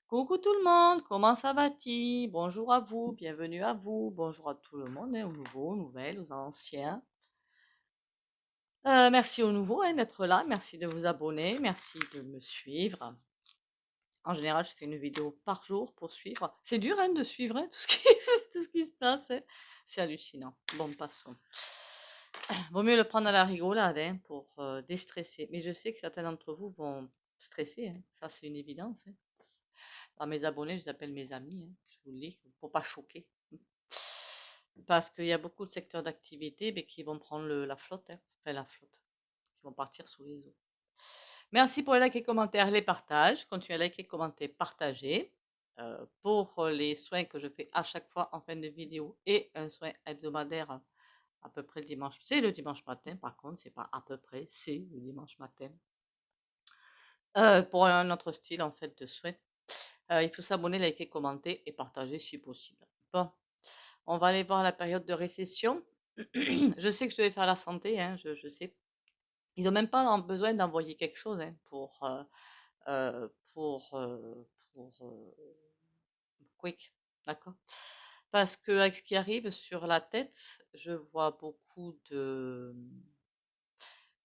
Coucou tout le monde, comment ça va-t-il? Bonjour à vous, bienvenue à vous, bonjour à tout le monde, hein, aux nouveaux, aux nouvelles, aux anciens. Merci aux nouveaux hein, d'être là, merci de vous abonner, merci de me suivre. En général, je fais une vidéo par jour pour suivre. C'est dur hein, de suivre hein, tout ce qui, tout ce qui se passe, hein. C'est hallucinant. Bon, passons. Vaut mieux le prendre à la rigolade hein, pour déstresser. Mais je sais que certains d'entre vous vont stresser, hein. Ça c'est une évidence, hein. Alors, mes abonnés, je les appelle mes amis, hein, je vous le dis, pour pas choquer. Parce qu'il y a beaucoup de secteurs d'activité mais qui vont prendre la flotte, hein, enfin la flotte, qui vont partir sous les eaux. Merci pour les likes et commentaires, les partages. Continuez à liker, commenter, partager. Pour les soins que je fais à chaque fois en fin de vidéo et un soin hebdomadaire à peu près le dimanche. C'est le dimanche matin, par contre, c'est pas à peu près, c'est le dimanche matin. Pour un autre style en fait de soins. Il faut s'abonner, liker, commenter et partager si possible. Bon, on va aller voir la période de récession. Je sais que je devais faire la santé, hein, je sais. Ils n'ont même pas besoin d'envoyer quelque chose hein, euh, pour, euh, pour Quick, d'accord? Parce que avec ce qui arrive sur la tête, je vois beaucoup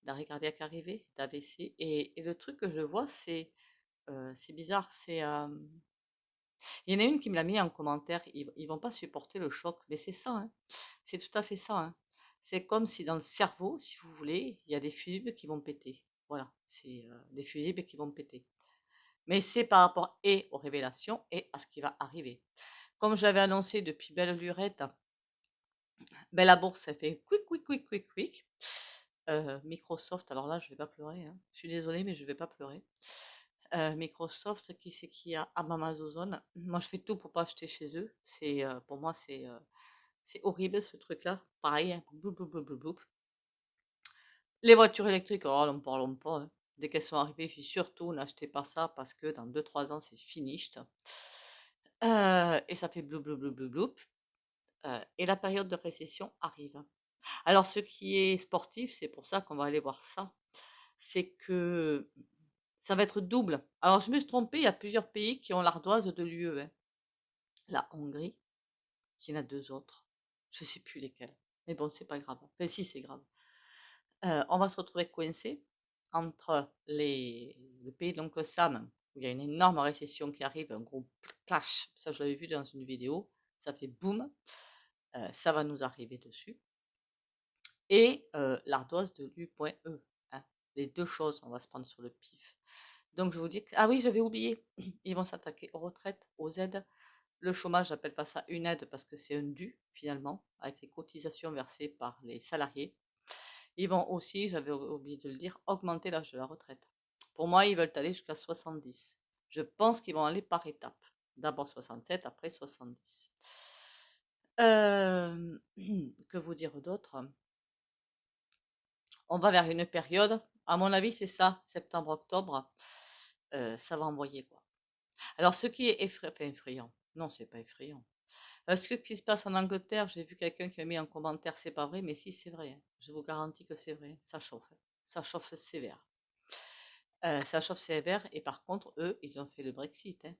d'arrêt cardiaque arriver, d'AVC, et le truc que je vois, c'est bizarre, il y en a une qui me l'a mis en commentaire, ils vont pas supporter le choc, mais c'est ça, hein. C'est tout à fait ça, hein. C'est comme si dans le cerveau, si vous voulez, il y a des fusibles qui vont péter. Voilà, c'est des fusibles qui vont péter. Mais c'est par rapport et aux révélations et à ce qui va arriver. Comme j'avais annoncé depuis belle lurette, ben la bourse, elle fait quick, quick, quick, quick, quick. Microsoft, alors là, je vais pas pleurer, hein. Je suis désolée, mais je vais pas pleurer. Microsoft, qui c'est qui a Amazon. Moi, je fais tout pour pas acheter chez eux. Pour moi, c'est horrible ce truc-là. Pareil, hein. Bloup, bloup, bloup, bloup, bloup. Les voitures électriques, oh, n'en parlons pas, hein. Dès qu'elles sont arrivées, je dis surtout n'achetez pas ça parce que dans 2-3 ans, c'est finished. Et ça fait bloup, bloup, bloup, bloup, bloup. Et la période de récession arrive. Alors, ce qui est sportif, c'est pour ça qu'on va aller voir ça. C'est que ça va être double. Alors, je me suis trompée, il y a plusieurs pays qui ont l'ardoise de l'UE, hein. La Hongrie, qui en a deux autres. Je ne sais plus lesquels. Mais bon, c'est pas grave. Enfin, si, c'est grave. On va se retrouver coincé entre le pays de l'oncle Sam, où il y a une énorme récession qui arrive, un gros clash. Ça, je l'avais vu dans une vidéo. Ça fait boum. Ça va nous arriver dessus. Et l'ardoise de l'U.E, hein. Les deux choses, on va se prendre sur le pif. Donc je vous dis que, ah oui, j'avais oublié, ils vont s'attaquer aux retraites, aux aides. Le chômage, j'appelle pas ça une aide parce que c'est un dû finalement, avec les cotisations versées par les salariés. Ils vont aussi, j'avais oublié de le dire, augmenter l'âge de la retraite. Pour moi, ils veulent aller jusqu'à 70. Je pense qu'ils vont aller par étapes. D'abord 67, après 70. Que vous dire d'autre? On va vers une période, à mon avis, c'est ça, septembre-octobre, ça va envoyer quoi. Alors, ce qui est effrayant, non, c'est pas effrayant. Ce qui se passe en Angleterre, j'ai vu quelqu'un qui a mis en commentaire, c'est pas vrai, mais si, c'est vrai, hein. Je vous garantis que c'est vrai, ça chauffe, hein. Ça chauffe sévère. Ça chauffe sévère, et par contre, eux, ils ont fait le Brexit, hein.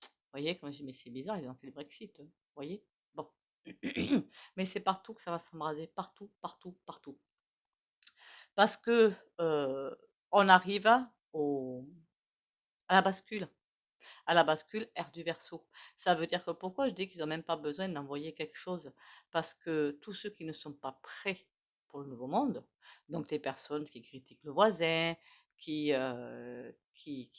Vous voyez, quand je dis, mais c'est bizarre, ils ont fait le Brexit, vous voyez. Bon. Mais c'est partout que ça va s'embraser, partout, partout, partout. Parce que on arrive à la bascule. À la bascule, ère du Verseau. Ça veut dire que pourquoi je dis qu'ils n'ont même pas besoin d'envoyer quelque chose? Parce que tous ceux qui ne sont pas prêts pour le nouveau monde, donc les personnes qui critiquent le voisin, qui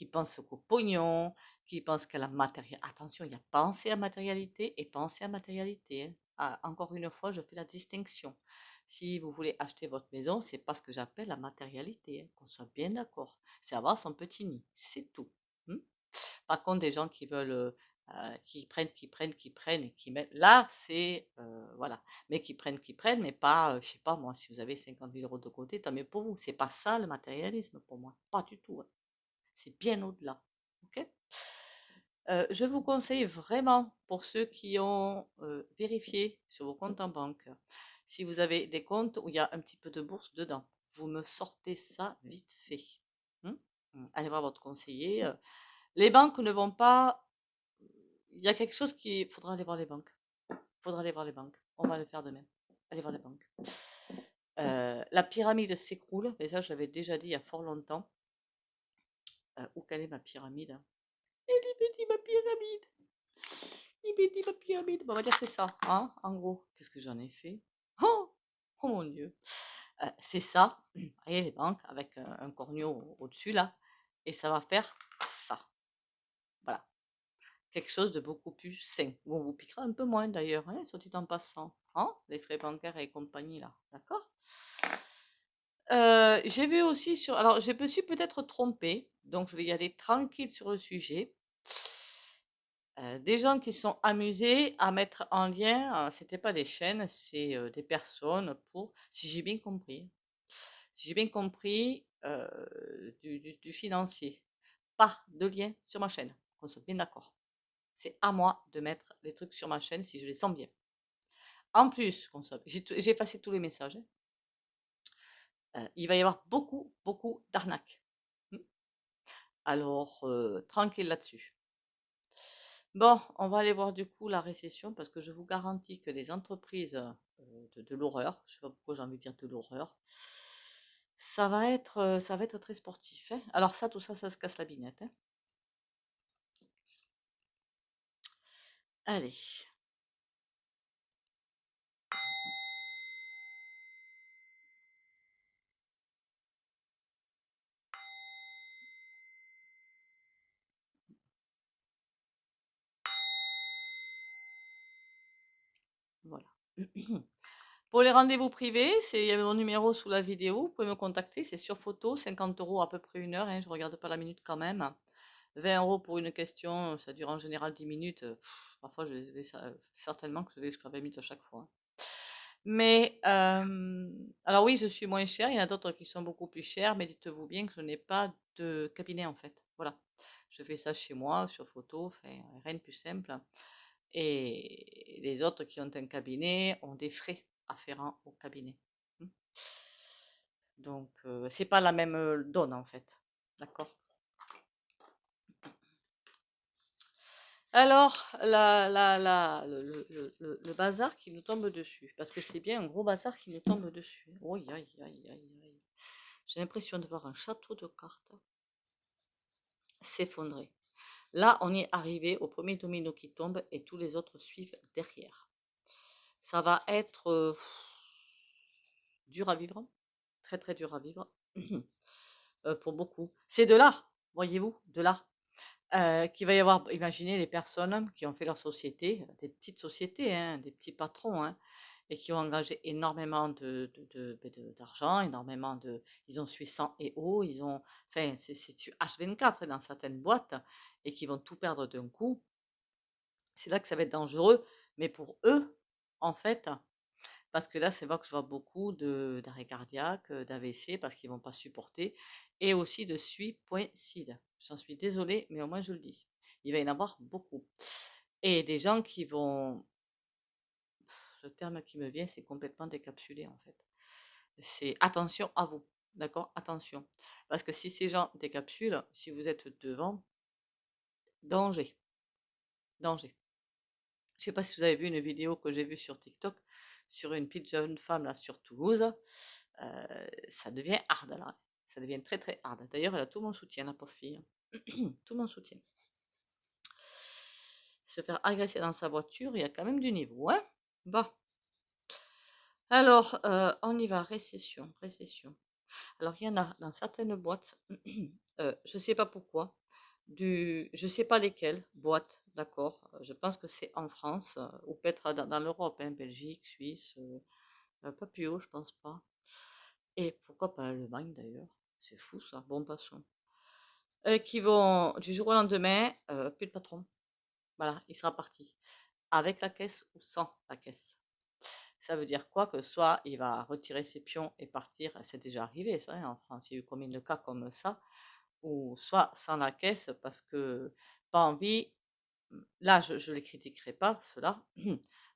pensent qu'au pognon, qui pensent qu'à la matérialité. Attention, il y a pensée à matérialité et pensée à matérialité, hein. Ah, encore une fois, je fais la distinction. Si vous voulez acheter votre maison, c'est pas ce que j'appelle la matérialité, hein, qu'on soit bien d'accord. C'est avoir son petit nid, c'est tout. Hmm. Par contre, des gens qui veulent, qui prennent et qui mettent là, c'est voilà. Mais qui prennent, mais pas, je sais pas moi, si vous avez 50 000 € de côté, tant mieux pour vous. C'est pas ça le matérialisme pour moi, pas du tout, hein. C'est bien au-delà, ok? Je vous conseille vraiment, pour ceux qui ont vérifié sur vos comptes en banque, si vous avez des comptes où il y a un petit peu de bourse dedans, vous me sortez ça vite fait. Hmm. Allez voir votre conseiller. Les banques ne vont pas il y a quelque chose qui... faudra aller voir les banques. Faudra aller voir les banques. On va le faire demain. Allez voir les banques. La pyramide s'écroule, mais ça, je l'avais déjà dit il y a fort longtemps. Où quelle est ma pyramide? Elle me dit ma pyramide. Il me dit ma pyramide. Bon, on va dire que c'est ça, hein, en gros. Qu'est-ce que j'en ai fait? Oh, oh mon Dieu. C'est ça. Vous voyez les banques avec un corneau au-dessus là. Et ça va faire ça. Voilà. Quelque chose de beaucoup plus sain. Où on vous piquera un peu moins d'ailleurs, hein, soit dit en passant. Hein, les frais bancaires et compagnie là. D'accord? J'ai vu aussi sur... Alors, je me suis peut-être trompée, donc je vais y aller tranquille sur le sujet. Des gens qui sont amusés à mettre en lien, c'était pas des chaînes, c'est des personnes pour, si j'ai bien compris, si j'ai bien compris, du financier. Pas de lien sur ma chaîne, qu'on soit bien d'accord. C'est à moi de mettre les trucs sur ma chaîne si je les sens bien. En plus, j'ai effacé tous les messages, hein. Il va y avoir beaucoup, beaucoup d'arnaques. Hmm. Alors, tranquille là-dessus. Bon, on va aller voir du coup la récession parce que je vous garantis que les entreprises de l'horreur, je sais pas pourquoi j'ai envie de dire de l'horreur, ça va être très sportif, hein. Alors ça, tout ça, ça se casse la binette, hein. Allez, voilà. Pour les rendez-vous privés, il y a mon numéro sous la vidéo, vous pouvez me contacter, c'est sur photo, 50 euros à peu près une heure, hein, je regarde pas la minute quand même. 20 euros pour une question, ça dure en général 10 minutes. Parfois, certainement que je vais jusqu'à 20 minutes à chaque fois, hein. Mais, alors oui, je suis moins chère, il y en a d'autres qui sont beaucoup plus chers, mais dites-vous bien que je n'ai pas de cabinet en fait. Voilà. Je fais ça chez moi, sur photo, enfin, rien de plus simple. Et les autres qui ont un cabinet ont des frais afférents au cabinet. Hmm. Donc, c'est pas la même donne en fait. D'accord? Alors, le bazar qui nous tombe dessus, parce que c'est bien un gros bazar qui nous tombe dessus. Oui, aïe, aïe, aïe, aïe. J'ai l'impression de voir un château de cartes s'effondrer. Là, on est arrivé au premier domino qui tombe et tous les autres suivent derrière. Ça va être dur à vivre, très très dur à vivre, pour beaucoup. C'est de là, voyez-vous, de là. Qu'il va y avoir, imaginez les personnes qui ont fait leur société, des petites sociétés, hein, des petits patrons, hein, et qui ont engagé énormément d'argent, énormément de... Ils ont suivi 100 et haut, ils ont... Enfin, c'est sur H24 dans certaines boîtes, et qui vont tout perdre d'un coup. C'est là que ça va être dangereux, mais pour eux, en fait, parce que là, c'est vrai que je vois beaucoup d'arrêts cardiaques, d'AVC, parce qu'ils ne vont pas supporter, et aussi de suicide. J'en suis désolée, mais au moins je le dis. Il va y en avoir beaucoup. Et des gens qui vont, le terme qui me vient, c'est complètement décapsulé en fait. C'est attention à vous, d'accord? Attention. Parce que si ces gens décapsulent, si vous êtes devant, danger, danger. Je ne sais pas si vous avez vu une vidéo que j'ai vue sur TikTok sur une petite jeune femme là sur Toulouse. Ça devient hard là. Ça devient très très hard. D'ailleurs, elle a tout mon soutien, la pauvre fille. Tout mon soutien. Se faire agresser dans sa voiture, il y a quand même du niveau, hein? Bon. Alors, on y va. Récession, récession. Alors, il y en a dans certaines boîtes, je ne sais pas pourquoi, je ne sais pas lesquelles boîtes, d'accord. Je pense que c'est en France, ou peut-être dans l'Europe, hein, Belgique, Suisse, pas plus haut, je pense pas. Et pourquoi pas l'Allemagne d'ailleurs? C'est fou ça, bon passons. Qui vont du jour au lendemain, plus de patron. Voilà, il sera parti. Avec la caisse ou sans la caisse. Ça veut dire quoi? Que soit il va retirer ses pions et partir, c'est déjà arrivé ça, hein, en France, il y a eu combien de cas comme ça, ou soit sans la caisse parce que pas envie, là je ne les critiquerai pas, cela,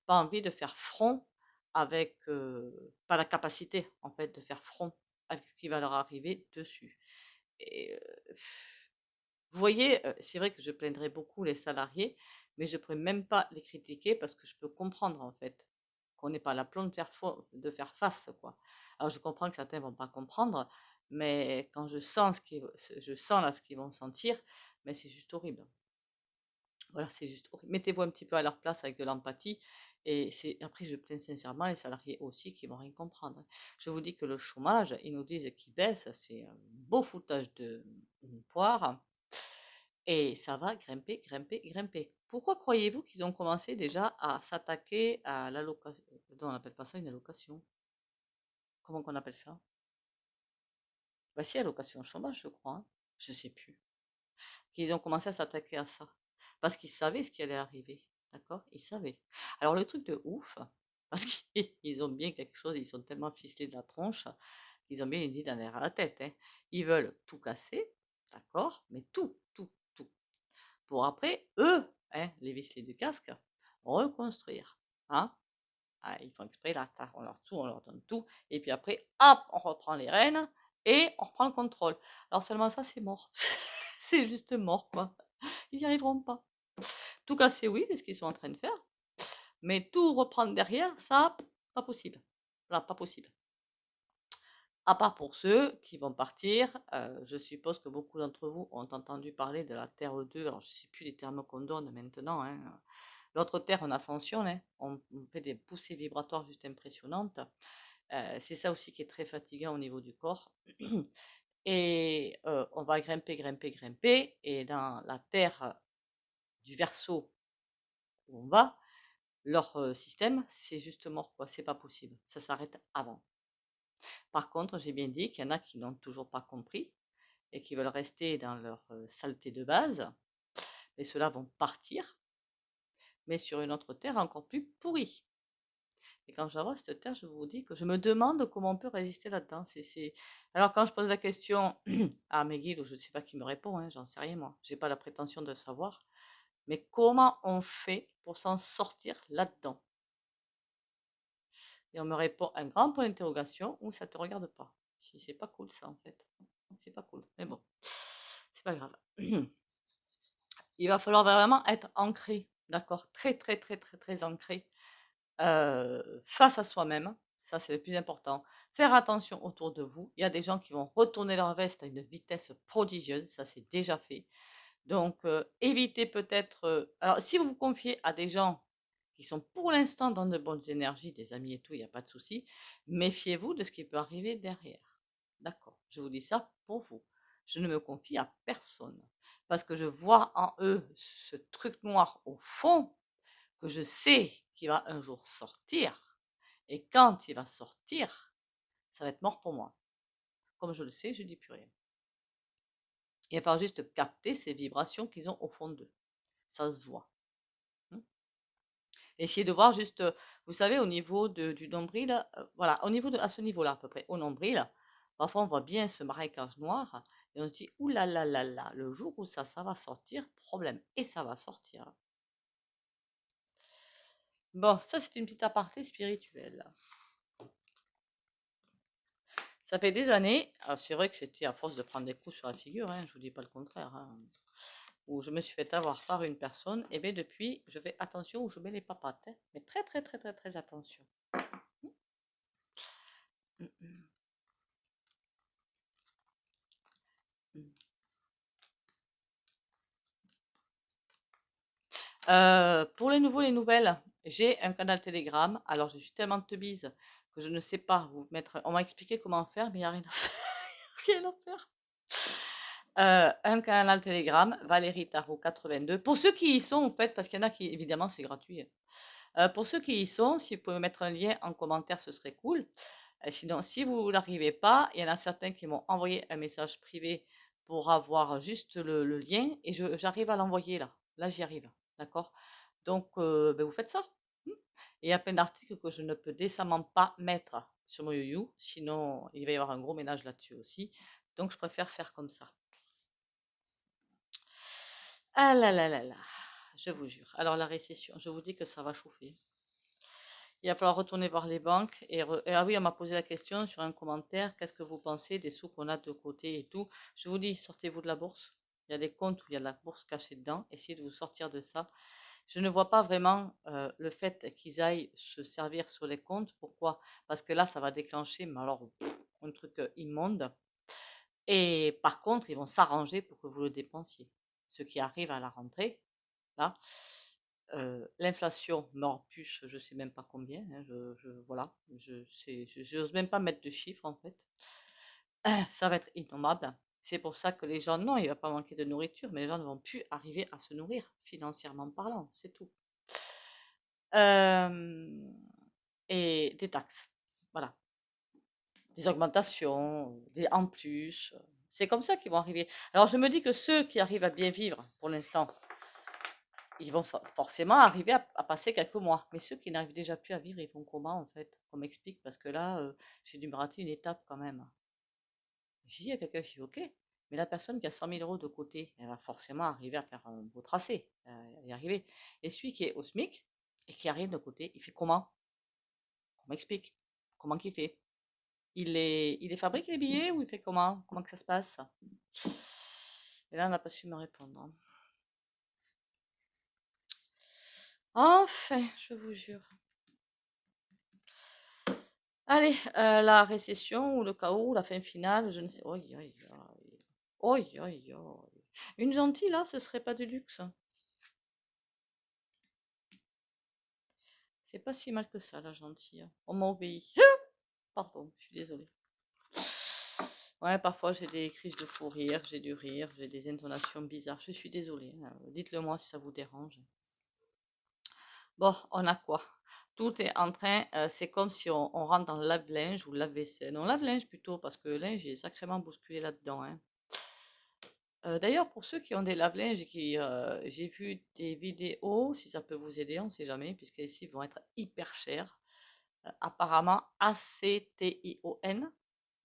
pas envie de faire front avec, pas la capacité en fait de faire front avec ce qui va leur arriver dessus. Et Vous voyez, c'est vrai que je plaindrais beaucoup les salariés, mais je ne pourrais même pas les critiquer parce que je peux comprendre en fait qu'on n'ait pas l'aplomb de faire face, quoi. Alors je comprends que certains vont pas comprendre, mais quand je sens là ce qu'ils vont sentir, mais c'est juste horrible. Voilà, c'est juste horrible. Mettez-vous un petit peu à leur place avec de l'empathie et c'est après je plains sincèrement les salariés aussi qui vont rien comprendre. Je vous dis que le chômage, ils nous disent qu'il baisse, c'est un beau foutage de poire et ça va grimper, grimper, grimper. Pourquoi croyez-vous qu'ils ont commencé déjà à s'attaquer à l'allocation? Non, on n'appelle pas ça une allocation. Comment qu'on appelle ça? Bah si, allocation chômage, je crois, hein. Je sais plus. Qu'ils ont commencé à s'attaquer à ça. Parce qu'ils savaient ce qui allait arriver. D'accord? Ils savaient. Alors le truc de ouf, parce qu'ils ont bien quelque chose, ils sont tellement ficelés de la tronche, qu'ils ont bien une idée derrière la tête, hein. Ils veulent tout casser, d'accord? Mais tout, tout, tout. Pour après, eux, hein, les vicelets du casque, reconstruire. Hein? Ah, ils font exprès, là, on leur tout, on leur donne tout. Et puis après, hop, on reprend les rênes et on reprend le contrôle. Alors seulement ça, c'est mort. C'est juste mort, quoi. Ils n'y arriveront pas. Tout casser, oui, c'est ce qu'ils sont en train de faire. Mais tout reprendre derrière, ça, pas possible. Voilà, pas possible. À part pour ceux qui vont partir, je suppose que beaucoup d'entre vous ont entendu parler de la Terre 2. Alors, je ne sais plus les termes qu'on donne maintenant, hein. L'autre Terre en ascension, hein. On fait des poussées vibratoires juste impressionnantes. C'est ça aussi qui est très fatigant au niveau du corps. Et on va grimper, grimper, grimper. Et dans la Terre du Verseau où on va, leur système, c'est juste mort, quoi. C'est pas possible. Ça s'arrête avant. Par contre, j'ai bien dit qu'il y en a qui n'ont toujours pas compris et qui veulent rester dans leur saleté de base. Et ceux-là vont partir, mais sur une autre terre encore plus pourrie. Et quand je vois cette terre, je vous dis que je me demande comment on peut résister là-dedans. Alors quand je pose la question à mes guides, ou je ne sais pas qui me répond, hein, j'en sais rien moi, j'ai pas la prétention de savoir, mais comment on fait pour s'en sortir là-dedans? Et on me répond un grand point d'interrogation ou ça te regarde pas. C'est pas cool ça en fait. C'est pas cool. Mais bon, c'est pas grave. Il va falloir vraiment être ancré, d'accord? Très, très, très, très, très ancré face à soi-même. Ça, c'est le plus important. Faire attention autour de vous. Il y a des gens qui vont retourner leur veste à une vitesse prodigieuse. Ça, c'est déjà fait. Donc, évitez peut-être. Alors, si vous vous confiez à des gens qui sont pour l'instant dans de bonnes énergies, des amis et tout, il n'y a pas de souci, méfiez-vous de ce qui peut arriver derrière. D'accord, je vous dis ça pour vous. Je ne me confie à personne parce que je vois en eux ce truc noir au fond que je sais qu'il va un jour sortir et quand il va sortir, ça va être mort pour moi. Comme je le sais, je dis plus rien. Il va falloir juste capter ces vibrations qu'ils ont au fond d'eux. Ça se voit. Hein. Essayez de voir juste, vous savez, au niveau du nombril, voilà, à ce niveau-là à peu près, au nombril, parfois on voit bien ce marécage noir et on se dit, ouh là là là là, le jour où ça va sortir, problème. Et ça va sortir. Bon, ça c'est une petite aparté spirituelle. Ça fait des années, alors c'est vrai que c'était à force de prendre des coups sur la figure, hein, je vous dis pas le contraire, hein, où je me suis fait avoir par une personne, et bien depuis, je fais attention où je mets les papates, hein, mais très très très très très attention. Mm, mm, mm. Pour les nouveaux, les nouvelles, j'ai un canal Telegram. Alors, je suis tellement teubise que je ne sais pas vous mettre. On m'a expliqué comment faire, mais il n'y a rien à faire. Rien à faire. Un canal Telegram, Valérie Tarot 82. Pour ceux qui y sont, en fait, parce qu'il y en a qui, évidemment, c'est gratuit. Pour ceux qui y sont, si vous pouvez mettre un lien en commentaire, ce serait cool. Sinon, si vous n'arrivez pas, il y en a certains qui m'ont envoyé un message privé pour avoir juste le lien et j'arrive à l'envoyer là. Là, j'y arrive. D'accord? Donc, ben, vous faites ça. Hmm. Et il y a plein d'articles que je ne peux décemment pas mettre sur mon YouYou, sinon il va y avoir un gros ménage là-dessus aussi. Donc, je préfère faire comme ça. Ah là là là là, je vous jure. Alors, la récession, je vous dis que ça va chauffer. Il va falloir retourner voir les banques. Ah oui, on m'a posé la question sur un commentaire. Qu'est-ce que vous pensez des sous qu'on a de côté et tout? Je vous dis, sortez-vous de la bourse. Il y a des comptes où il y a de la bourse cachée dedans. Essayez de vous sortir de ça. Je ne vois pas vraiment le fait qu'ils aillent se servir sur les comptes. Pourquoi? Parce que là, ça va déclencher, mais alors, un truc immonde. Et par contre, ils vont s'arranger pour que vous le dépensiez. Ce qui arrive à la rentrée, là, l'inflation mord puce, je sais même pas combien, hein, voilà, j'ose même pas mettre de chiffres en fait. Ça va être innommable. C'est pour ça que les gens, non, il va pas manquer de nourriture, mais les gens ne vont plus arriver à se nourrir, financièrement parlant, c'est tout. Et des taxes, voilà, des augmentations, des en plus. C'est comme ça qu'ils vont arriver. Alors je me dis que ceux qui arrivent à bien vivre pour l'instant, ils vont forcément arriver à passer quelques mois. Mais ceux qui n'arrivent déjà plus à vivre, ils font comment en fait? Qu'on m'explique, parce que là, j'ai dû me rater une étape quand même. J'ai dit à quelqu'un, je dis ok, mais la personne qui a 100 000 euros de côté, elle va forcément arriver à faire un beau tracé, y arriver. Et celui qui est au SMIC et qui arrive de côté, il fait comment? Qu'on m'explique. Comment qu'il fait? Il les fabrique les billets ou il fait comment? Comment que ça se passe? Et là, on n'a pas su me répondre. Enfin, je vous jure. Allez, la récession ou le chaos ou la fin finale, je ne sais. Oi, oi, oi. Oi, oi, oi. Une gentille, là, ce serait pas de luxe. C'est pas si mal que ça, la gentille. On m'a obéi. Pardon, je suis désolée. Ouais, parfois j'ai des crises de fou rire, j'ai du rire, j'ai des intonations bizarres. Je suis désolée, hein. Dites-le moi si ça vous dérange. Bon, on a quoi? Tout est en train, c'est comme si on rentre dans le lave-linge ou le lave-vaisselle. Non, lave-linge plutôt, parce que le linge est sacrément bousculé là-dedans, hein. D'ailleurs, pour ceux qui ont des lave-linges et qui, j'ai vu des vidéos, si ça peut vous aider, on ne sait jamais, puisque les cils vont être hyper chers. Apparemment, ACTION,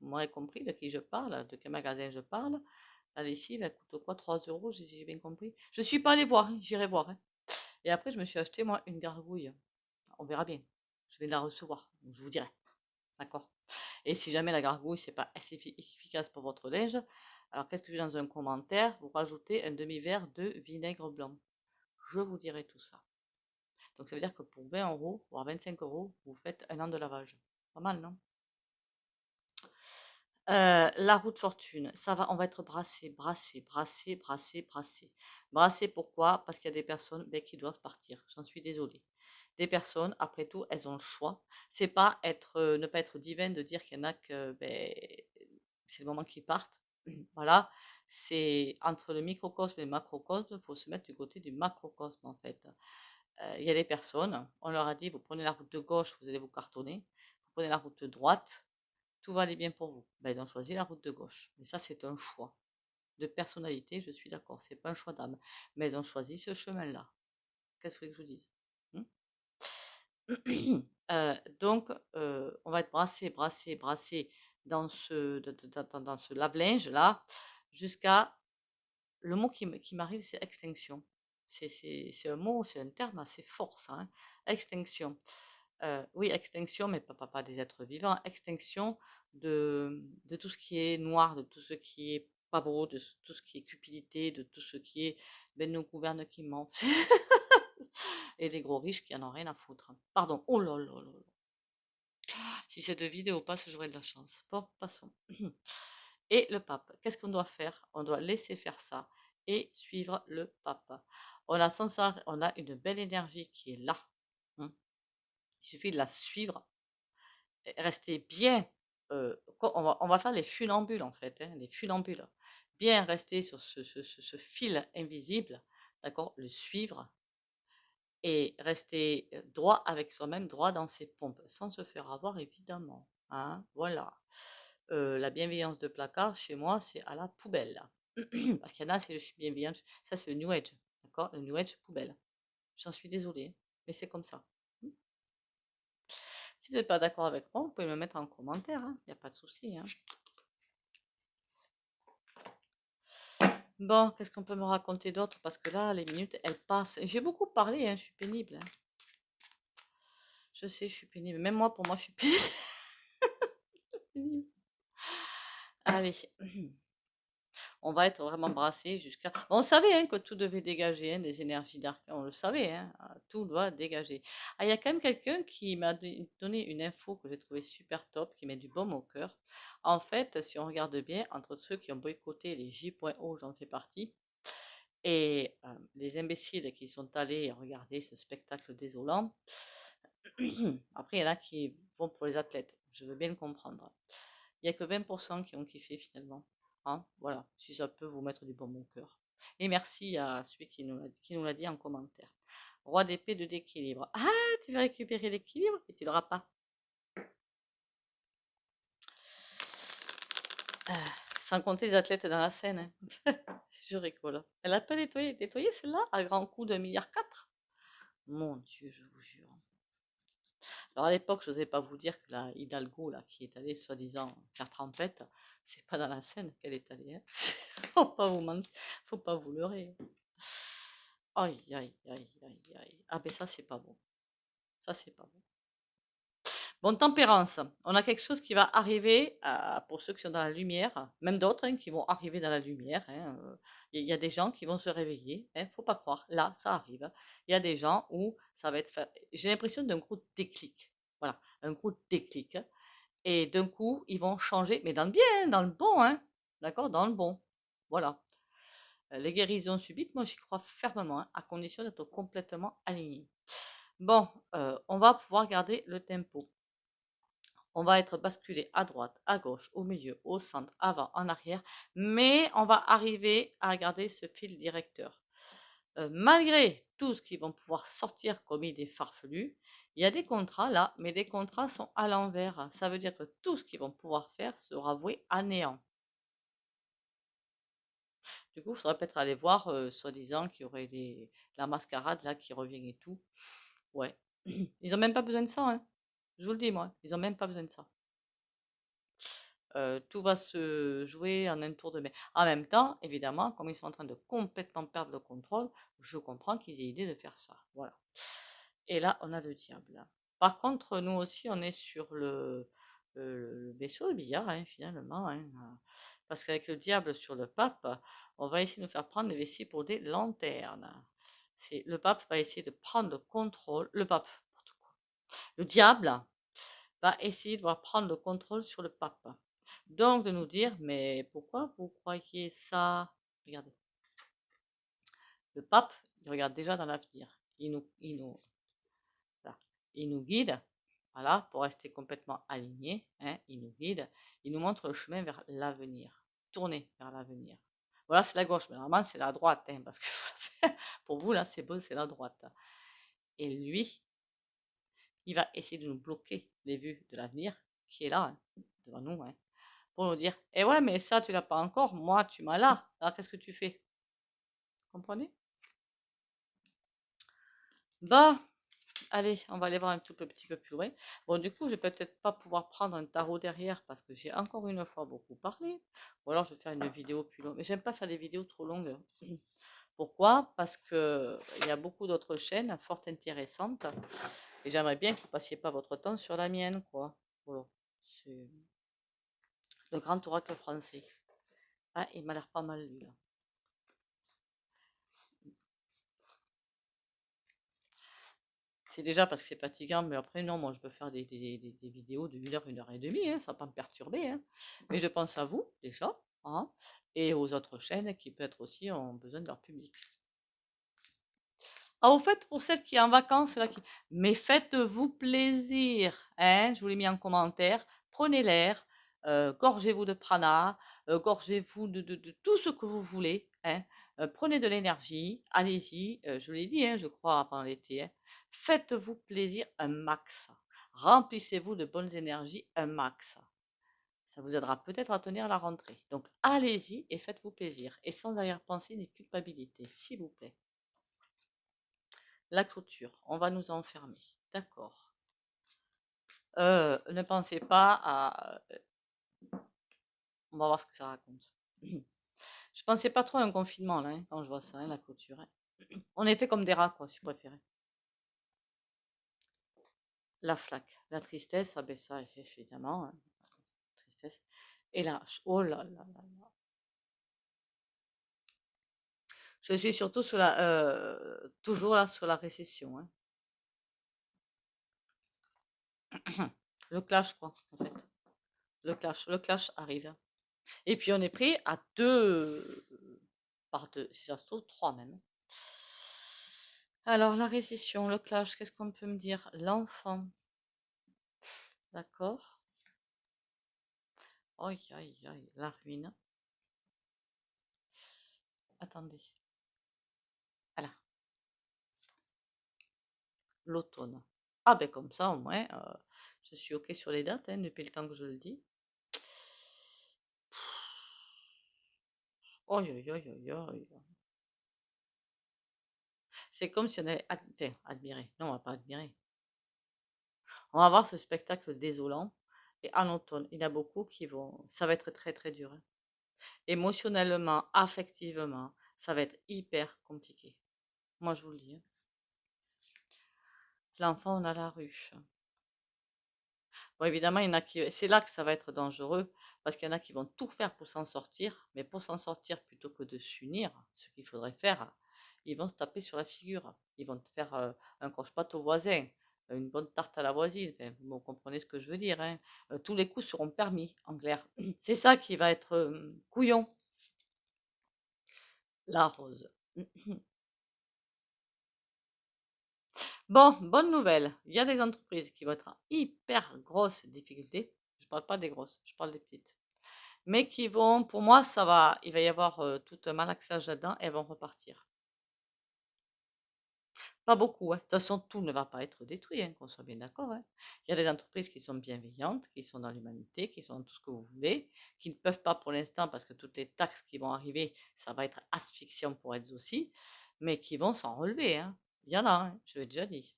vous m'aurez compris de qui je parle, de quel magasin je parle. La lessive, elle coûte quoi? 3 euros, j'ai bien compris. Je ne suis pas allée voir, hein, j'irai voir, hein. Et après, je me suis acheté, moi, une gargouille. On verra bien. Je vais la recevoir, donc je vous dirai. D'accord? Et si jamais la gargouille, c'est pas assez efficace pour votre linge, alors qu'est-ce que j'ai dans un commentaire? Vous rajoutez un demi-verre de vinaigre blanc. Je vous dirai tout ça. Donc ça veut dire que pour 20 euros, voire 25 euros, vous faites un an de lavage. Pas mal, non? La roue de fortune, ça va, on va être brassé, brassé, brassé, brassé, brassé. Brassé pourquoi? Parce qu'il y a des personnes qui doivent partir. J'en suis désolée. Des personnes, après tout, elles ont le choix. C'est pas être, ne pas être divin de dire qu'il y en a que c'est le moment qu'ils partent. Voilà. C'est entre le microcosme et le macrocosme, il faut se mettre du côté du macrocosme en fait. Il y a des personnes, on leur a dit, vous prenez la route de gauche, vous allez vous cartonner. Vous prenez la route de droite, tout va aller bien pour vous. Ben, ils ont choisi la route de gauche. Mais ça, c'est un choix de personnalité, je suis d'accord. C'est pas un choix d'âme. Mais ils ont choisi ce chemin-là. Qu'est-ce que vous voulez que je vous dise? Donc, on va être brassé, brassé, brassé dans ce lave-linge-là, jusqu'à... Le mot qui m'arrive, c'est extinction. C'est un mot, c'est un terme assez fort, ça, hein. Extinction. Oui, extinction, mais pas des êtres vivants. Extinction de tout ce qui est noir, de tout ce qui est pas beau, de tout ce qui est cupidité, de tout ce qui est nos gouvernes qui mentent. Et les gros riches qui en ont rien à foutre. Pardon. Oh là là là là. Si cette vidéo passe, j'aurai de la chance. Bon, passons. Et le pape, qu'est-ce qu'on doit faire? On doit laisser faire ça et suivre le pape. On a une belle énergie qui est là, hein. Il suffit de la suivre. Rester bien. On va faire les funambules en fait, hein, les funambules. Bien rester sur ce fil invisible, d'accord? Le suivre et rester droit avec soi-même, droit dans ses pompes, sans se faire avoir évidemment, hein, voilà. La bienveillance de placard, chez moi, c'est à la poubelle. Parce qu'il y en a, c'est je suis bienveillante, ça c'est le New Age, d'accord? Le New Age poubelle. J'en suis désolée, mais c'est comme ça. Si vous n'êtes pas d'accord avec moi, vous pouvez me mettre en commentaire, il n'y a pas de souci, hein. Bon, qu'est-ce qu'on peut me raconter d'autre? Parce que là, les minutes, elles passent. J'ai beaucoup parlé, hein, je suis pénible, hein. Je sais, je suis pénible. Même moi, pour moi, je suis pénible. Allez. On va être vraiment brassé jusqu'à... On savait hein, que tout devait dégager, hein, les énergies d'arc, on le savait, hein, tout doit dégager. Ah, il y a quand même quelqu'un qui m'a donné une info que j'ai trouvée super top, qui met du baume au cœur. En fait, si on regarde bien, entre ceux qui ont boycotté les J.O, j'en fais partie, et les imbéciles qui sont allés regarder ce spectacle désolant, après il y en a qui vont pour les athlètes, je veux bien le comprendre. Il n'y a que 20% qui ont kiffé finalement. Hein, voilà, si ça peut vous mettre du bon au cœur. Et merci à celui qui nous l'a dit en commentaire. Roi d'épée de d'équilibre. Ah, tu veux récupérer l'équilibre et tu l'auras pas. Sans compter les athlètes dans la scène. Hein. Je rigole. Elle a pas nettoyé celle-là à grand coup de 1,4 milliard. Mon Dieu, je vous jure. Alors à l'époque, je n'osais pas vous dire que la Hidalgo, là, qui est allée soi-disant faire trempette, c'est pas dans la scène qu'elle est allée. Hein. Faut pas vous mentir, faut pas vous leurrer. Aïe, aïe, aïe, aïe, aïe. Ah ben ça, c'est pas bon. Ça, c'est pas bon. Bon, tempérance. On a quelque chose qui va arriver pour ceux qui sont dans la lumière, même d'autres hein, qui vont arriver dans la lumière. Hein. Il y a des gens qui vont se réveiller. Hein, faut pas croire. Là, ça arrive. Il y a des gens où ça va être fait. J'ai l'impression d'un gros déclic. Voilà, un gros déclic. Et d'un coup, ils vont changer, mais dans le bien, hein, dans le bon, hein. D'accord? Dans le bon. Voilà. Les guérisons subites, moi j'y crois fermement, hein, à condition d'être complètement aligné. Bon, on va pouvoir garder le tempo. On va être basculé à droite, à gauche, au milieu, au centre, avant, en arrière, mais on va arriver à garder ce fil directeur. Malgré tout ce qu'ils vont pouvoir sortir comme idée farfelue, il y a des contrats là, mais les contrats sont à l'envers. Ça veut dire que tout ce qu'ils vont pouvoir faire sera voué à néant. Du coup, il faudrait peut-être aller voir, soi-disant qu'il y aurait la mascarade là qui revient et tout. Ouais. Ils ont même pas besoin de ça, hein. Je vous le dis, moi, ils ont même pas besoin de ça. Tout va se jouer en un tour de main. En même temps, évidemment, comme ils sont en train de complètement perdre le contrôle, je comprends qu'ils aient l'idée de faire ça. Voilà. Et là, on a le diable. Par contre, nous aussi, on est sur le vaisseau de billard, hein, finalement. Hein, parce qu'avec le diable sur le pape, on va essayer de nous faire prendre les vessies pour des lanternes. Le pape va essayer de prendre le contrôle. Le pape, n'importe quoi. Le diable va essayer de prendre le contrôle sur le pape. Donc de nous dire, mais pourquoi vous croyez ça? Regardez, le pape, il regarde déjà dans l'avenir. Voilà, il nous guide, voilà, pour rester complètement aligné. Hein, il nous guide, il nous montre le chemin vers l'avenir. Tourner vers l'avenir. Voilà, c'est la gauche, mais normalement c'est la droite, hein, parce que pour vous là, c'est bon, c'est la droite. Et lui, il va essayer de nous bloquer les vues de l'avenir qui est là, hein, devant nous, hein, pour nous dire, eh ouais, mais ça, tu l'as pas encore, moi, tu m'as là, alors qu'est-ce que tu fais? Comprenez? Bah, allez, on va aller voir un tout petit peu plus loin. Bon, du coup, je vais peut-être pas pouvoir prendre un tarot derrière parce que j'ai encore une fois beaucoup parlé. Ou alors, je vais faire une vidéo plus longue. Mais j'aime pas faire des vidéos trop longues. Pourquoi? Parce que il y a beaucoup d'autres chaînes fort intéressantes. Et j'aimerais bien que vous passiez pas votre temps sur la mienne, quoi. Voilà. C'est le grand oracle français. Ah, il m'a l'air pas mal, lui, là. C'est déjà parce que c'est fatigant, mais après, non, moi, je peux faire des vidéos de 1 heure et demie, hein, ça va pas me perturber. Hein. Mais je pense à vous, déjà, hein, et aux autres chaînes qui peut-être aussi ont besoin de leur public. Ah, au fait, pour celles qui sont en vacances, là, mais faites-vous plaisir, hein, je vous l'ai mis en commentaire, prenez l'air, gorgez-vous de prana, gorgez-vous de tout ce que vous voulez, hein, prenez de l'énergie, allez-y, je vous l'ai dit, hein, je crois, pendant l'été, hein, faites-vous plaisir un max, remplissez-vous de bonnes énergies un max. Ça vous aidera peut-être à tenir la rentrée. Donc allez-y et faites-vous plaisir, et sans arrière-pensée ni culpabilité, s'il vous plaît. La clôture, on va nous enfermer. D'accord. Ne pensez pas à... On va voir ce que ça raconte. Je pensais pas trop à un confinement, là, hein, quand je vois ça, hein, la clôture. Hein. On est fait comme des rats, quoi, si vous préférez. La flaque, la tristesse, ah ben ça, évidemment. Hein, tristesse. Et là, oh là là là là. Je suis surtout sur la, toujours là sur la récession, hein. Le clash, quoi, en fait. Le clash arrive. Et puis on est pris à deux, par deux, si ça se trouve, trois même. Alors, la récession, le clash, qu'est-ce qu'on peut me dire? L'enfant, d'accord? Aïe, aïe, aïe, la ruine. Attendez. Voilà, l'automne. Ah ben comme ça, au moins, je suis OK sur les dates, hein, depuis le temps que je le dis. Aïe, aïe, aïe, aïe, aïe. C'est comme si on avait enfin, admiré. Non, on va pas admirer. On va voir ce spectacle désolant. Et en automne, il y en a beaucoup qui vont. Ça va être très très dur, hein. Émotionnellement, affectivement, ça va être hyper compliqué. Moi, je vous le dis, hein. L'enfant, on a la ruche. Bon, évidemment, il y en a qui. C'est là que ça va être dangereux, parce qu'il y en a qui vont tout faire pour s'en sortir, mais pour s'en sortir, plutôt que de s'unir, ce qu'il faudrait faire, ils vont se taper sur la figure. Ils vont te faire un croche-patte au voisin, une bonne tarte à la voisine. Enfin, vous comprenez ce que je veux dire, hein. Tous les coups seront permis, en clair. C'est ça qui va être couillon. La rose. Bon, bonne nouvelle. Il y a des entreprises qui vont être en hyper grosses difficultés. Je ne parle pas des grosses, je parle des petites. Mais qui vont, pour moi, ça va, il va y avoir tout un malaxage là-dedans et elles vont repartir. Pas beaucoup, hein. De toute façon, tout ne va pas être détruit, hein, qu'on soit bien d'accord, hein. Il y a des entreprises qui sont bienveillantes, qui sont dans l'humanité, qui sont dans tout ce que vous voulez, qui ne peuvent pas pour l'instant parce que toutes les taxes qui vont arriver, ça va être asphyxiant pour elles aussi, mais qui vont s'en relever, hein. Il y en a, hein, je l'ai déjà dit.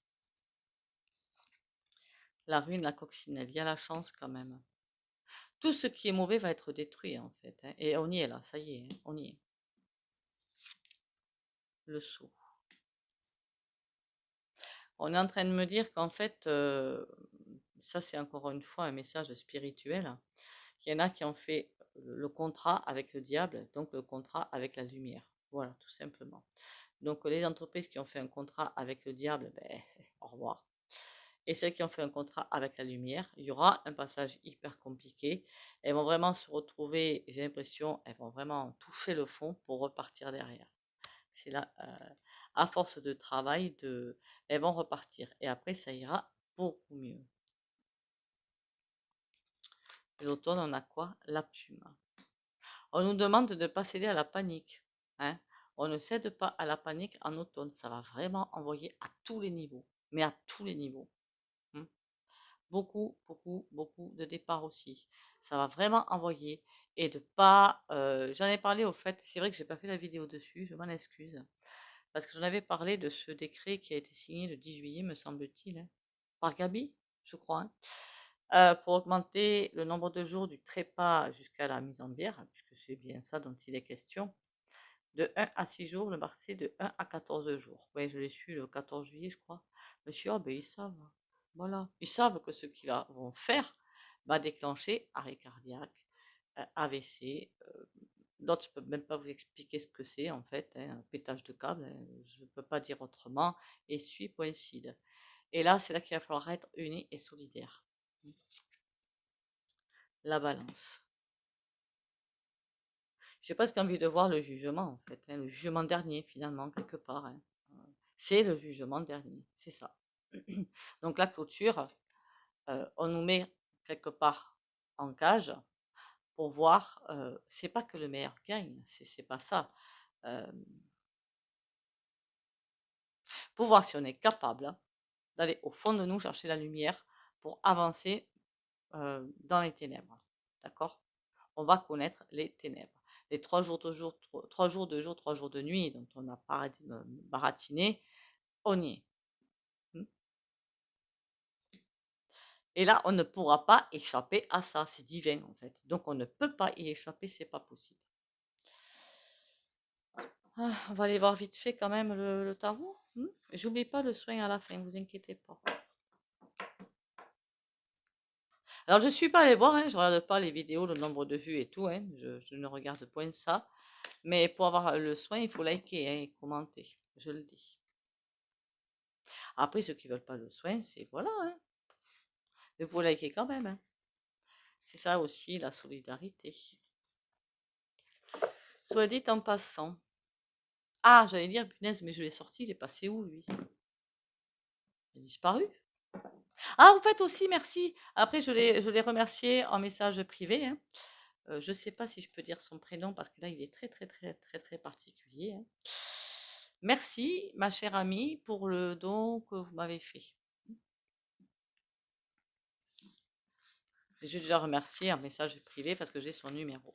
La ruine, la coccinelle, il y a la chance quand même. Tout ce qui est mauvais va être détruit en fait, hein. Et on y est là, ça y est, hein, on y est. Le saut. On est en train de me dire qu'en fait, ça c'est encore une fois un message spirituel, qu'il y en a qui ont fait le contrat avec le diable, donc le contrat avec la lumière. Voilà, tout simplement. Donc les entreprises qui ont fait un contrat avec le diable, ben, au revoir. Et celles qui ont fait un contrat avec la lumière, il y aura un passage hyper compliqué. Elles vont vraiment se retrouver, j'ai l'impression, elles vont vraiment toucher le fond pour repartir derrière. C'est là, à force de travail, elles vont repartir. Et après, ça ira beaucoup mieux. Et l'automne, on a quoi? La plume. On nous demande de ne pas céder à la panique, hein. On ne cède pas à la panique en automne. Ça va vraiment envoyer à tous les niveaux. Mais à tous les niveaux, hein. Beaucoup, beaucoup, beaucoup de départs aussi. Ça va vraiment envoyer. Et de pas. J'en ai parlé au fait. C'est vrai que j'ai pas fait la vidéo dessus. Je m'en excuse. Parce que j'en avais parlé de ce décret qui a été signé le 10 juillet, me semble-t-il, hein, par Gabi, je crois, hein, pour augmenter le nombre de jours du trépas jusqu'à la mise en bière, puisque c'est bien ça dont il est question, de 1 à 6 jours, le marché de 1 à 14 jours. Oui, je l'ai su le 14 juillet, je crois. Monsieur, ah ben ils savent. Voilà. Ils savent que ce qu'ils vont faire va déclencher arrêt cardiaque, AVC. D'autres, je ne peux même pas vous expliquer ce que c'est en fait, hein, un pétage de câble, hein, je ne peux pas dire autrement. Et suis coïncide. Et là, c'est là qu'il va falloir être unis et solidaires. La balance. J'ai presque envie de voir le jugement en fait, hein, le jugement dernier finalement, quelque part, hein. C'est le jugement dernier, c'est ça. Donc la clôture, on nous met quelque part en cage pour voir, c'est pas que le meilleur gagne, c'est pas ça. Euh, pour voir si on est capable d'aller au fond de nous chercher la lumière pour avancer dans les ténèbres. D'accord? On va connaître les ténèbres. Les 3 jours de jour, 3 jours de jour, 3 jours de nuit dont on a baratiné, on y est. Et là, on ne pourra pas échapper à ça. C'est divin, en fait. Donc, on ne peut pas y échapper, c'est pas possible. Ah, on va aller voir vite fait quand même le tarot. J'oublie pas le soin à la fin, vous inquiétez pas. Alors, je ne suis pas allée voir, hein, je ne regarde pas les vidéos, le nombre de vues et tout, hein, je ne regarde point ça. Mais pour avoir le soin, il faut liker hein, et commenter, je le dis. Après, ceux qui veulent pas le soin, c'est voilà. Hein. Mais vous likez quand même. Hein. C'est ça aussi la solidarité. Soit dit en passant. Ah, j'allais dire, punaise, mais je l'ai sorti, il est passé où lui? Il a disparu. Ah, vous faites aussi, merci. Après, je l'ai remercié en message privé. Hein. Je ne sais pas si je peux dire son prénom parce que là, il est très, très, très, très, très particulier. Hein. Merci, ma chère amie, pour le don que vous m'avez fait. J'ai déjà remercié en message privé parce que j'ai son numéro.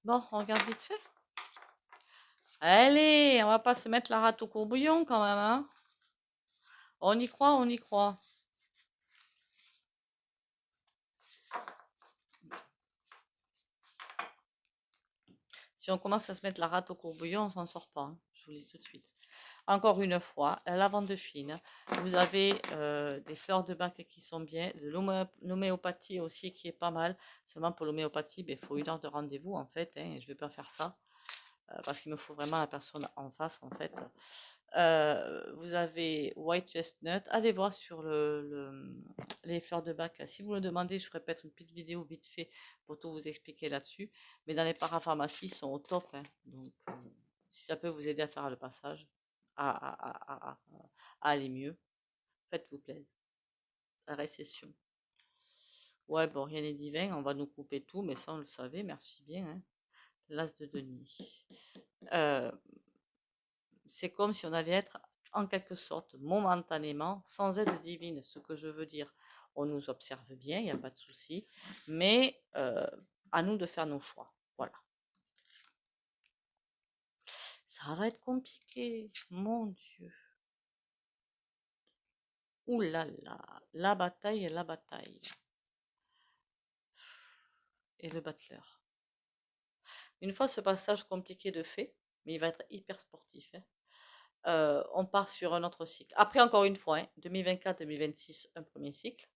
Bon, on regarde vite fait. Allez, on va pas se mettre la rate au courbouillon quand même, hein. On y croit, on y croit. Si on commence à se mettre la rate au courbouillon, on s'en sort pas, hein. Je vous le dis tout de suite. Encore une fois, la lavande fine. Vous avez des fleurs de bac qui sont bien, de l'homéopathie aussi qui est pas mal. Seulement pour l'homéopathie, il faut 1 heure de rendez-vous en fait. Hein, et je vais pas faire ça parce qu'il me faut vraiment la personne en face en fait. Vous avez White Chestnut. Allez voir sur les fleurs de bac. Si vous le demandez, je ferai peut-être une petite vidéo vite fait pour tout vous expliquer là-dessus. Mais dans les parapharmacies, ils sont au top. Hein. Donc, si ça peut vous aider à faire le passage, à aller mieux, faites-vous plaisir. La récession. Ouais, bon, rien n'est divin. On va nous couper tout, mais ça, on le savait. Merci bien. Hein. L'as de Denis. C'est comme si on allait être en quelque sorte momentanément sans aide divine. Ce que je veux dire, on nous observe bien, il n'y a pas de souci, mais à nous de faire nos choix. Voilà. Ça va être compliqué, mon Dieu. Ouh là là, la bataille et la bataille. Et le battleur. Une fois ce passage compliqué de fait, mais il va être hyper sportif. Hein, on part sur un autre cycle. Après, encore une fois, hein, 2024-2026, un premier cycle.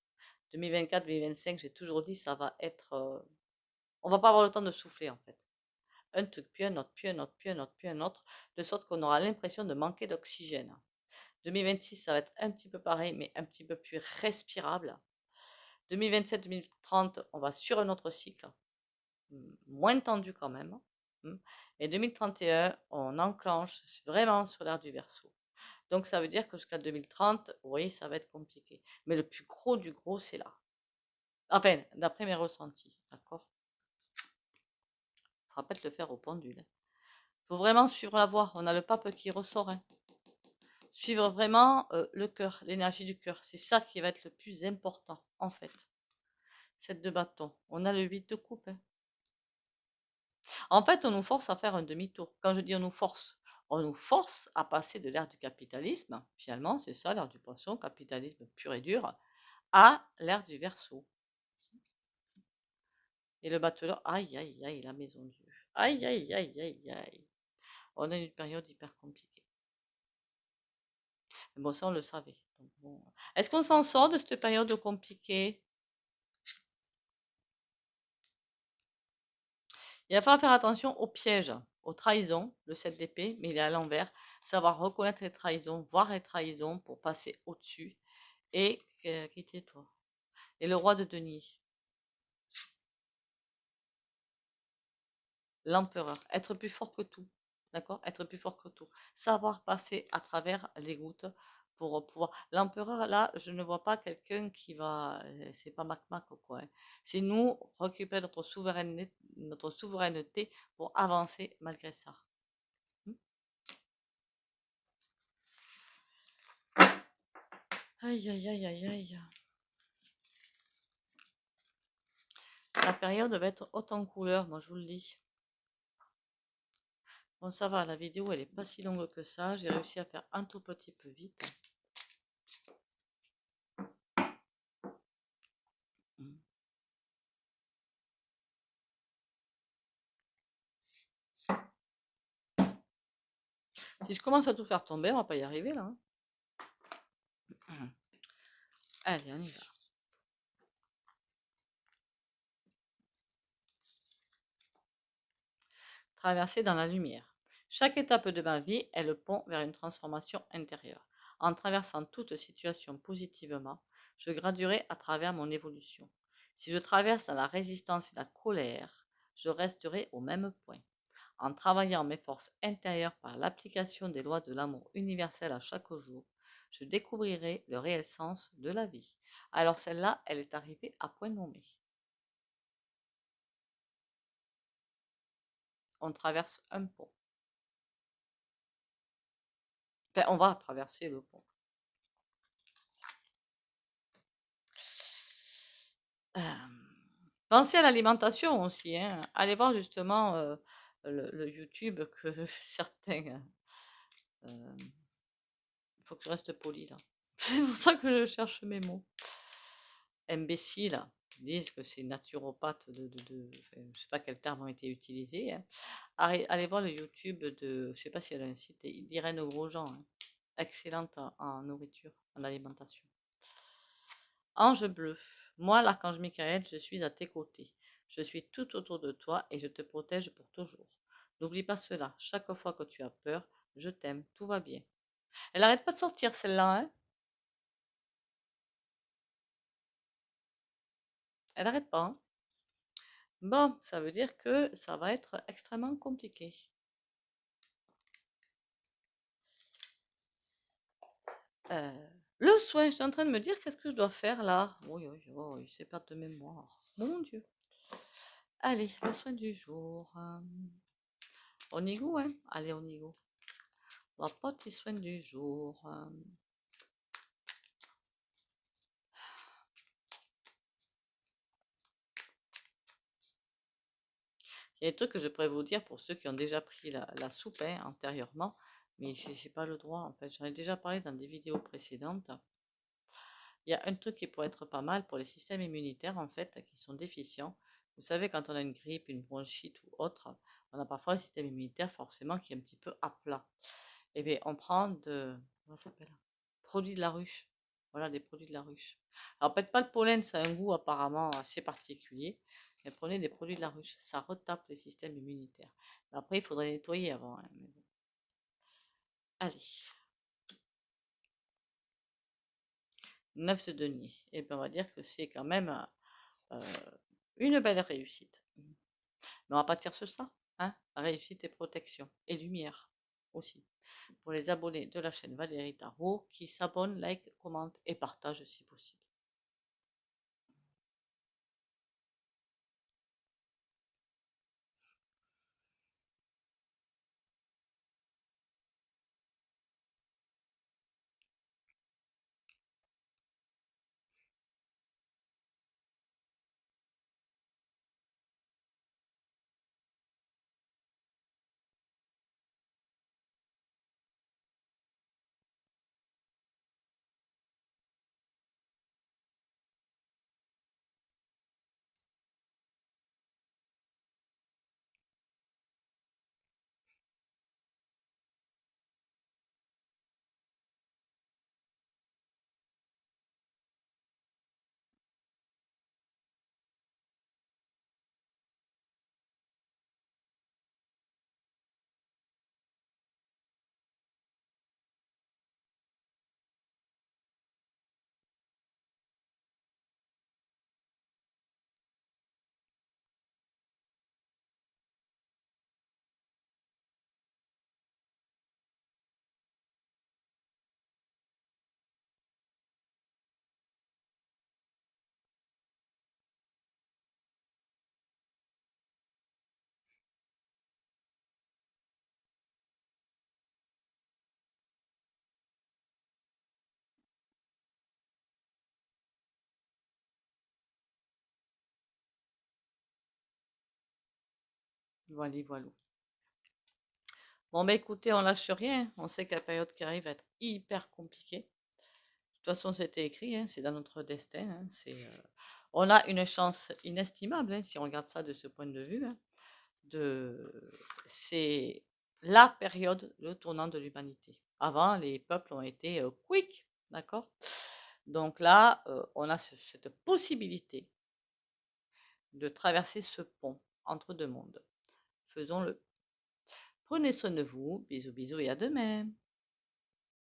2024-2025, j'ai toujours dit, ça va être... on va pas avoir le temps de souffler, en fait. Un truc, puis un autre, puis un autre, puis un autre, puis un autre, de sorte qu'on aura l'impression de manquer d'oxygène. 2026, ça va être un petit peu pareil, mais un petit peu plus respirable. 2027-2030, on va sur un autre cycle, moins tendu quand même. Et 2031, on enclenche vraiment sur l'ère du Verseau. Donc ça veut dire que jusqu'à 2030, oui, ça va être compliqué. Mais le plus gros du gros, c'est là. Enfin, d'après mes ressentis, d'accord? Il faudra peut-être le faire au pendule. Il faut vraiment suivre la voie. On a le pape qui ressort. Hein. Suivre vraiment le cœur, l'énergie du cœur. C'est ça qui va être le plus important, en fait. 7 de bâton. On a le 8 de coupe. Hein. En fait, on nous force à faire un demi-tour. Quand je dis on nous force à passer de l'ère du capitalisme, finalement, c'est ça, l'ère du poisson, capitalisme pur et dur, à l'ère du Verseau. Et le battleur, aïe, aïe, aïe, la maison Dieu. Aïe, aïe, aïe, aïe, aïe. On a une période hyper compliquée. Mais bon, ça, on le savait. Bon. Est-ce qu'on s'en sort de cette période compliquée? Il va falloir faire attention aux pièges, aux trahisons, le 7 d'épée, mais il est à l'envers. Savoir reconnaître les trahisons, voir les trahisons pour passer au-dessus. Et quitter toi. Et le roi de Denis. L'empereur. Être plus fort que tout. D'accord? Être plus fort que tout. Savoir passer à travers les gouttes pour pouvoir. L'empereur, là, je ne vois pas quelqu'un qui va. C'est pas Mac ou quoi. Hein. C'est nous récupérer notre souveraineté pour avancer malgré ça. Aïe, aïe, aïe, aïe, aïe. La période va être haute en couleur, moi je vous le dis. Bon, ça va, la vidéo elle est pas si longue que ça. J'ai réussi à faire un tout petit peu vite. Si je commence à tout faire tomber, on va pas y arriver là. Hein. Allez, on y va. traverser dans la lumière. Chaque étape de ma vie est le pont vers une transformation intérieure. En traversant toute situation positivement, je graduerai à travers mon évolution. Si je traverse dans la résistance et la colère, je resterai au même point. En travaillant mes forces intérieures par l'application des lois de l'amour universel à chaque jour, je découvrirai le réel sens de la vie. Alors celle-là, elle est arrivée à point nommé. On traverse un pont. Enfin, on va traverser le pont. Pensez à l'alimentation aussi, hein. Allez voir justement le YouTube que certains... Il faut que je reste poli là. C'est pour ça que je cherche mes mots. Imbéciles disent que c'est naturopathe enfin, je sais pas quel terme ont été utilisés, hein. Allez voir le YouTube de, je sais pas si elle a un site, d'Irène Grosjean, hein. Excellente en nourriture, en alimentation. Ange bleu, moi l'archange Michael, je suis à tes côtés. Je suis tout autour de toi et je te protège pour toujours. N'oublie pas cela, chaque fois que tu as peur, je t'aime, tout va bien. Elle arrête pas de sortir celle-là, hein. Elle arrête pas, hein. Bon, ça veut dire que ça va être extrêmement compliqué. Le soin, je suis en train de me dire qu'est-ce que je dois faire là. Oui, oui, oui, c'est perte de mémoire. Mon Dieu. Allez, le soin du jour. On y go, hein? Allez, on y go. Le petit soin du jour. Il y a des trucs que je pourrais vous dire pour ceux qui ont déjà pris la soupe, hein, antérieurement, mais j'ai pas le droit en fait. J'en ai déjà parlé dans des vidéos précédentes. Il y a un truc qui pourrait être pas mal pour les systèmes immunitaires en fait, qui sont déficients. Vous savez, quand on a une grippe, une bronchite ou autre, on a parfois le système immunitaire forcément qui est un petit peu à plat. Et bien, on prend comment ça s'appelle? Produits de la ruche. Voilà, des produits de la ruche. Alors, peut-être pas le pollen, ça a un goût apparemment assez particulier. Mais prenez des produits de la ruche, ça retape les systèmes immunitaires. Mais après, il faudrait nettoyer avant, hein, mais bon. Allez, 9 de denier. Et bien, on va dire que c'est quand même euh, une belle réussite. Mais on va partir sur ça, hein? Réussite et protection. Et lumière aussi. Pour les abonnés de la chaîne Valérie Tarot qui s'abonnent, like, commentent et partagent si possible. Voilà, voilà. Bon, bah écoutez, on lâche rien. On sait que la période qui arrive va être hyper compliquée. De toute façon, c'était écrit, hein, c'est dans notre destin, hein, on a une chance inestimable, hein, si on regarde ça de ce point de vue, hein, c'est la période, le tournant de l'humanité. Avant, les peuples ont été quick, d'accord? Donc là, on a cette possibilité de traverser ce pont entre deux mondes. Faisons-le. Prenez soin de vous. Bisous, bisous et à demain.